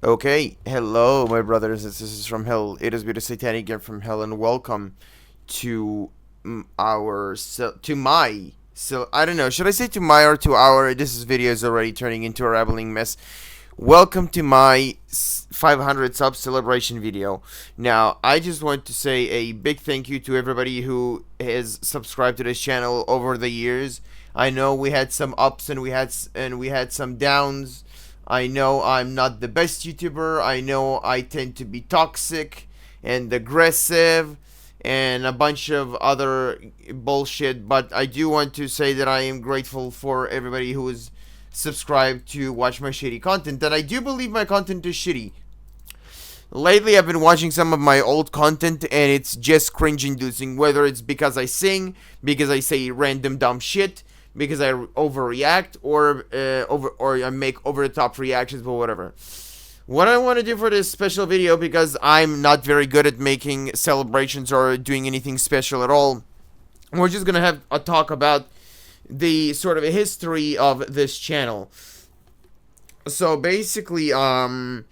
Okay, hello, my brothers and sisters from hell. It is the Satanic again from hell, and welcome to I don't know. Should I say to my or to our? This video is already turning into a rambling mess. Welcome to my 500 sub celebration video. Now, I just want to say a big thank you to everybody who has subscribed to this channel over the years. I know we had some ups and we had some downs. I know I'm not the best YouTuber. I know I tend to be toxic and aggressive and a bunch of other bullshit, but I do want to say that I am grateful for everybody who is subscribed to watch my shitty content, and I do believe my content is shitty. Lately, I've been watching some of my old content, and it's just cringe-inducing. Whether it's because I sing, because I say random dumb shit, because I overreact, or I make over-the-top reactions, but whatever. What I want to do for this special video, because I'm not very good at making celebrations or doing anything special at all, we're just gonna have a talk about the sort of history of this channel. So basically, I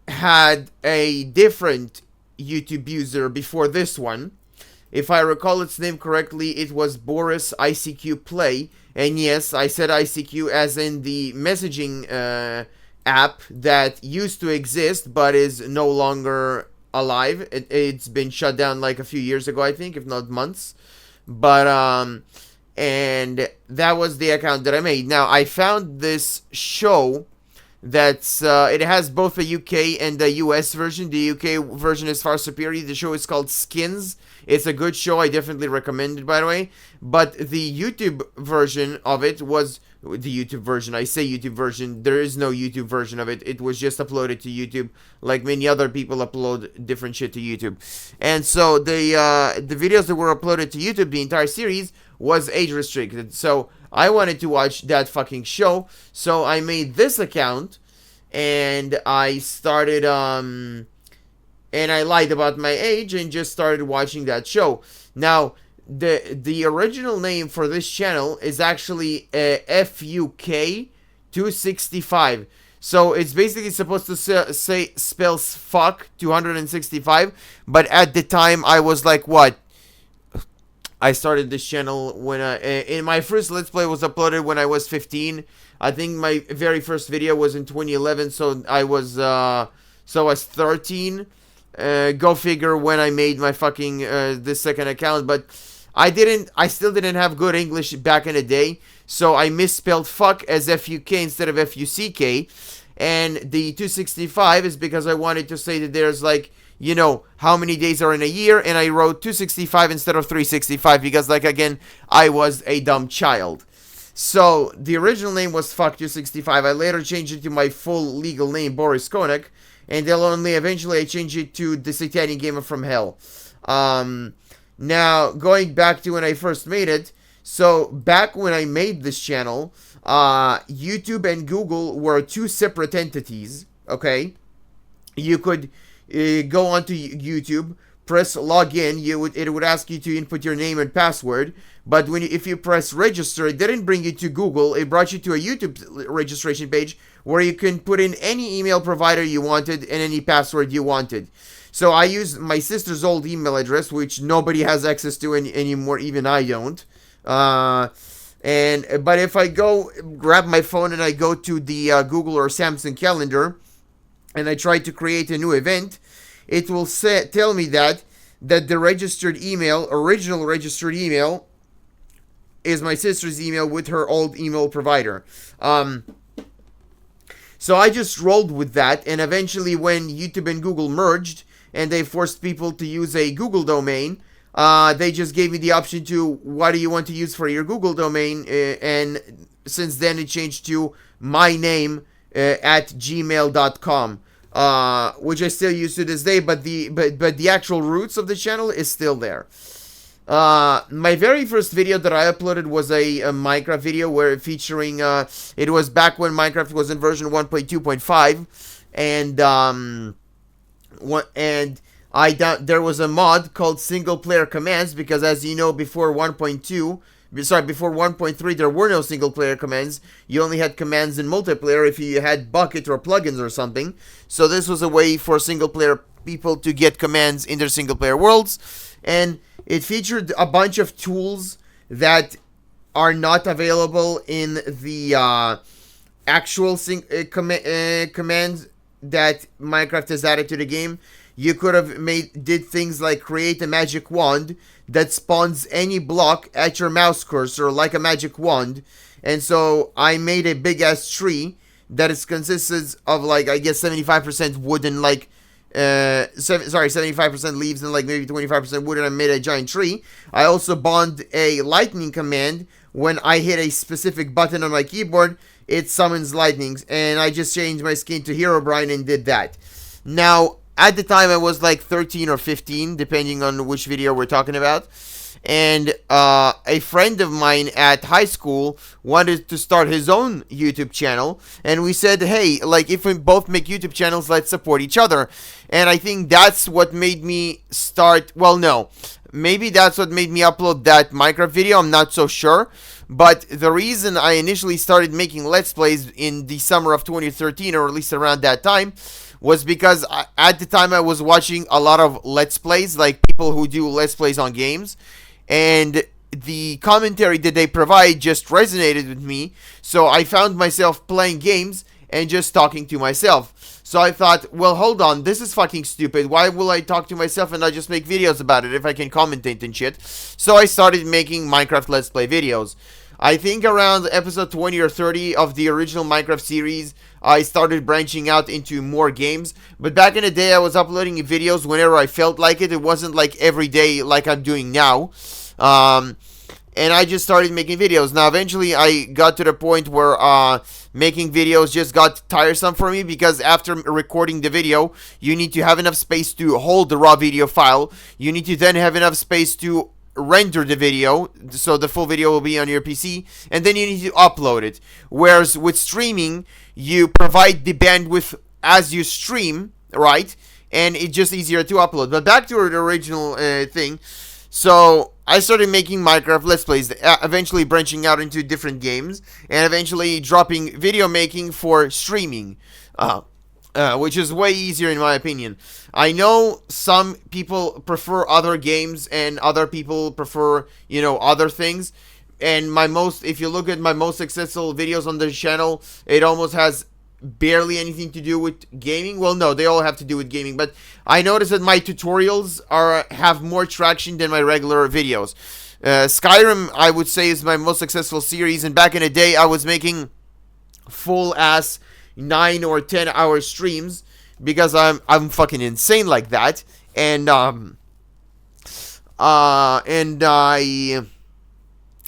had a different YouTube user before this one. If I recall its name correctly, it was Boris ICQ Play. And yes, I said ICQ as in the messaging app that used to exist but is no longer alive. It's been shut down like a few years ago, I think, if not months. But and that was the account that I made. Now I found this show that's it has both a UK and a US version. The UK version is far superior. The show is called Skins. It's a good show. I definitely recommend it, by the way. But the YouTube version of it was the YouTube version. I say YouTube version. There is no YouTube version of it. It was just uploaded to YouTube, like many other people upload different shit to YouTube. And so the videos that were uploaded to YouTube, the entire series, was age restricted. So I wanted to watch that fucking show. So I made this account, and I started and I lied about my age and just started watching that show. Now, the original name for this channel is actually FUK 265. So it's basically supposed to say spells fuck 265, but at the time I was like, what? I started this channel when in my first Let's Play was uploaded when I was 15. I think my very first video was in 2011, so I was 13. Go figure when I made my fucking this second account, but I still didn't have good English back in the day, so I misspelled fuck as FUK instead of FUCK, and the 265 is because I wanted to say that there's like, you know, how many days are in a year, and I wrote 265 instead of 365 because, like, again, I was a dumb child. So the original name was fuck 265. I later changed it to my full legal name, Boris Konek, and then only eventually I changed it to the Satanic Gamer from Hell. Now, going back to when I first made it, so back when I made this channel, YouTube and Google were two separate entities, okay? You could go onto YouTube, press login, it would ask you to input your name and password, but if you press register, it didn't bring you to Google, it brought you to a YouTube registration page where you can put in any email provider you wanted and any password you wanted. So I used my sister's old email address, which nobody has access to anymore, even I don't. But if I go grab my phone and I go to the Google or Samsung calendar, and I try to create a new event, it will tell me that the registered email, original registered email, is my sister's email with her old email provider. So I just rolled with that, and eventually when YouTube and Google merged, and they forced people to use a Google domain, they just gave me the option to, what do you want to use for your Google domain, and since then it changed to my name at gmail.com, which I still use to this day, but the actual roots of the channel is still there. My very first video that I uploaded was a Minecraft video where featuring it was back when Minecraft was in version 1.2.5, and there was a mod called single player commands, because as you know, before 1.2, sorry, before 1.3, there were no single player commands. You only had commands in multiplayer if you had Bucket or plugins or something. So this was a way for single player people to get commands in their single player worlds. And it featured a bunch of tools that are not available in the actual commands that Minecraft has added to the game. You could have did things like create a magic wand that spawns any block at your mouse cursor like a magic wand. And so I made a big ass tree that consists of, like, I guess 75% wood and like 75% leaves and like maybe 25% wood, and I made a giant tree. I also spawned a lightning command. When I hit a specific button on my keyboard, it summons lightnings, and I just changed my skin to Herobrine and did that. Now, at the time, I was like 13 or 15, depending on which video we're talking about. And a friend of mine at high school wanted to start his own YouTube channel. And we said, hey, like, if we both make YouTube channels, let's support each other. And I think that's what made me start, well, no. Maybe that's what made me upload that Minecraft video, I'm not so sure. But the reason I initially started making Let's Plays in the summer of 2013, or at least around that time, was because at the time I was watching a lot of Let's Plays, like people who do Let's Plays on games. And the commentary that they provide just resonated with me. So I found myself playing games and just talking to myself. So I thought, well, hold on, this is fucking stupid. Why will I talk to myself and not just make videos about it if I can commentate and shit? So I started making Minecraft Let's Play videos. I think around episode 20 or 30 of the original Minecraft series, I started branching out into more games. But back in the day, I was uploading videos whenever I felt like it. It wasn't like every day like I'm doing now. And I just started making videos. Now, eventually, I got to the point where making videos just got tiresome for me, because after recording the video, you need to have enough space to hold the raw video file. You need to then have enough space to render the video, so the full video will be on your PC, and then you need to upload it. Whereas with streaming, you provide the bandwidth as you stream, right? And it's just easier to upload. But back to the original thing. So I started making Minecraft Let's Plays, eventually branching out into different games, and eventually dropping video making for streaming, which is way easier in my opinion. I know some people prefer other games and other people prefer, you know, other things. And if you look at my most successful videos on the channel, it almost has barely anything to do with gaming. Well, no, they all have to do with gaming, but I noticed that my tutorials have more traction than my regular videos. Skyrim, I would say, is my most successful series, and back in the day, I was making full-ass 9 or 10 hour streams, because I'm fucking insane like that. And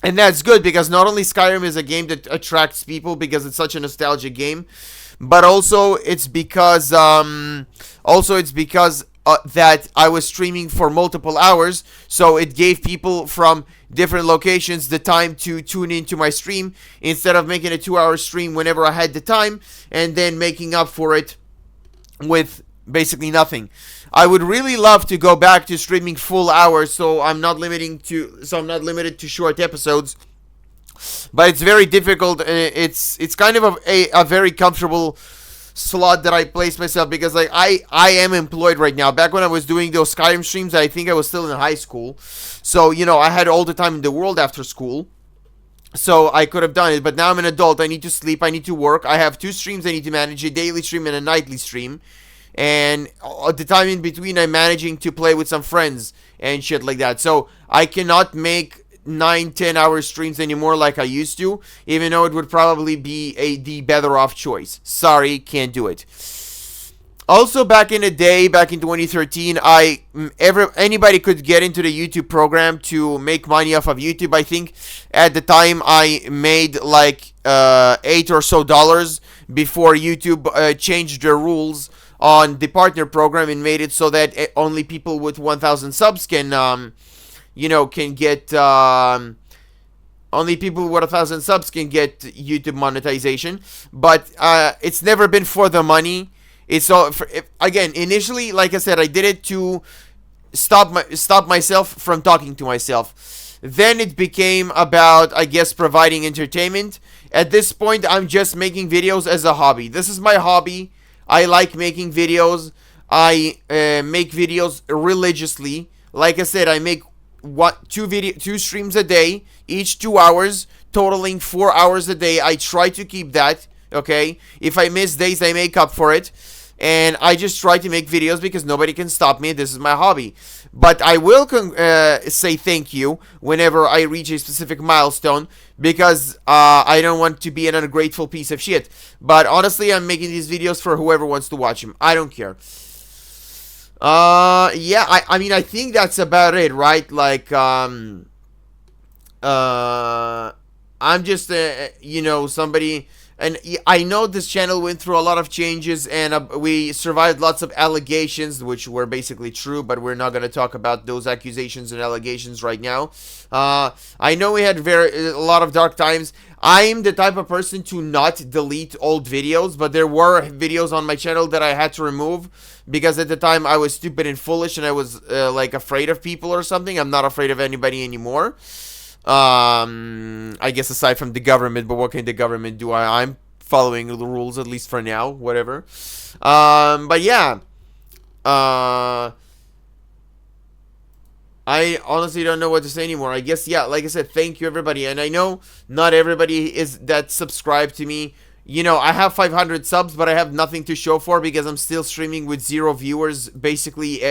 that's good, because not only Skyrim is a game that attracts people because it's such a nostalgic game, but also it's because that I was streaming for multiple hours, so it gave people from different locations the time to tune into my stream, instead of making a 2-hour stream whenever I had the time and then making up for it with basically nothing. I would really love to go back to streaming full hours, so I'm not limited to short episodes. But it's very difficult. It's kind of a very comfortable slot that I place myself, because like I am employed right now. Back when I was doing those Skyrim streams, I think I was still in high school, so you know I had all the time in the world after school, so I could have done it. But now I'm an adult. I need to sleep. I need to work. I have 2 streams I need to manage: a daily stream and a nightly stream. And at the time in between, I'm managing to play with some friends and shit like that. So I cannot make 9-10 hour streams anymore like I used to, even though it would probably be the better off choice. Sorry, can't do it. Also, back in the day, back in 2013, anybody could get into the YouTube program to make money off of YouTube. I think at the time I made like $8 or so before YouTube changed their rules on the partner program and made it so that only people with 1,000 subs can get only people with 1,000 subs can get YouTube monetization. But it's never been for the money. It's all again, initially, like I said, I did it to stop myself from talking to myself. Then it became about, I guess, providing entertainment. At this point, I'm just making videos as a hobby. This is my hobby. I like making videos. I make videos religiously. Like I said, I make two streams a day, each 2 hours, totaling 4 hours a day. I try to keep that. Okay, if I miss days, I make up for it. And I just try to make videos because nobody can stop me. This is my hobby. But I will say thank you whenever I reach a specific milestone, because I don't want to be an ungrateful piece of shit. But honestly, I'm making these videos for whoever wants to watch them. I don't care. Yeah, I mean, I think that's about it, right? Like, I'm just, somebody. And I know this channel went through a lot of changes, and we survived lots of allegations, which were basically true, but we're not going to talk about those accusations and allegations right now. I know we had a lot of dark times. I'm the type of person to not delete old videos, but there were videos on my channel that I had to remove because at the time I was stupid and foolish, and I was like afraid of people or something. I'm not afraid of anybody anymore. I guess aside from the government, but what can the government do? I'm following the rules, at least for now, whatever. But yeah, I honestly don't know what to say anymore. I guess, yeah, like I said, thank you everybody. And I know not everybody is that subscribed to me. You know, I have 500 subs, but I have nothing to show for because I'm still streaming with 0 viewers, basically,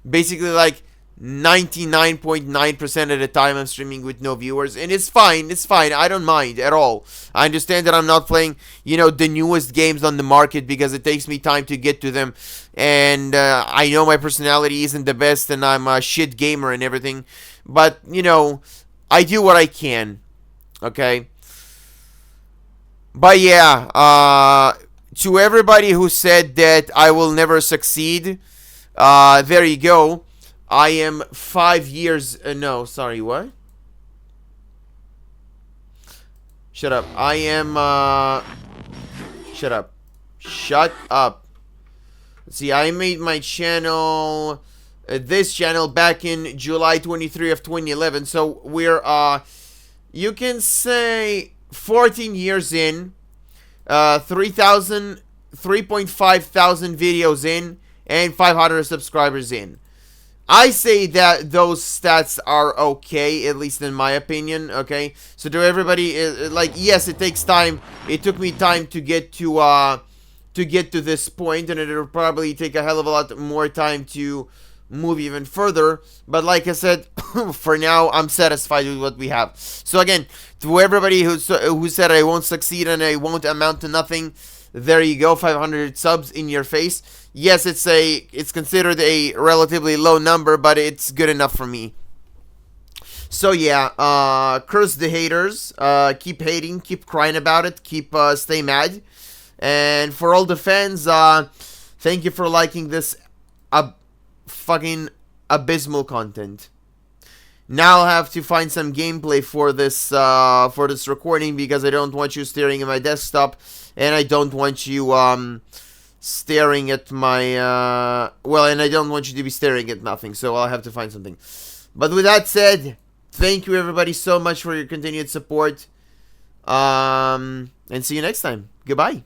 basically like 99.9% of the time I'm streaming with no viewers, and it's fine. I don't mind at all. I understand that I'm not playing, the newest games on the market because it takes me time to get to them, and I know my personality isn't the best, and I'm a shit gamer and everything, but I do what I can. Okay. But yeah, to everybody who said that I will never succeed, there you go. I am 5 years, no, sorry, what? Shut up. I am, shut up. Shut up. Let's see, I made my channel, this channel back in July 23 of 2011, so we're, you can say 14 years in, 3.5 thousand videos in, and 500 subscribers in. I say that those stats are okay, at least in my opinion, okay? So to everybody, like, yes, it takes time. It took me time to get to this point, and it'll probably take a hell of a lot more time to move even further. But like I said, for now, I'm satisfied with what we have. So again, to everybody who said I won't succeed and I won't amount to nothing, there you go, 500 subs in your face. Yes, it's considered a relatively low number, but it's good enough for me. So yeah, curse the haters. Keep hating, keep crying about it, stay mad. And for all the fans, thank you for liking this fucking abysmal content. Now I'll have to find some gameplay for this recording because I don't want you staring at my desktop, and I don't want you staring at my and I don't want you to be staring at nothing, so I'll have to find something. But with that said, thank you everybody so much for your continued support, and see you next time. Goodbye.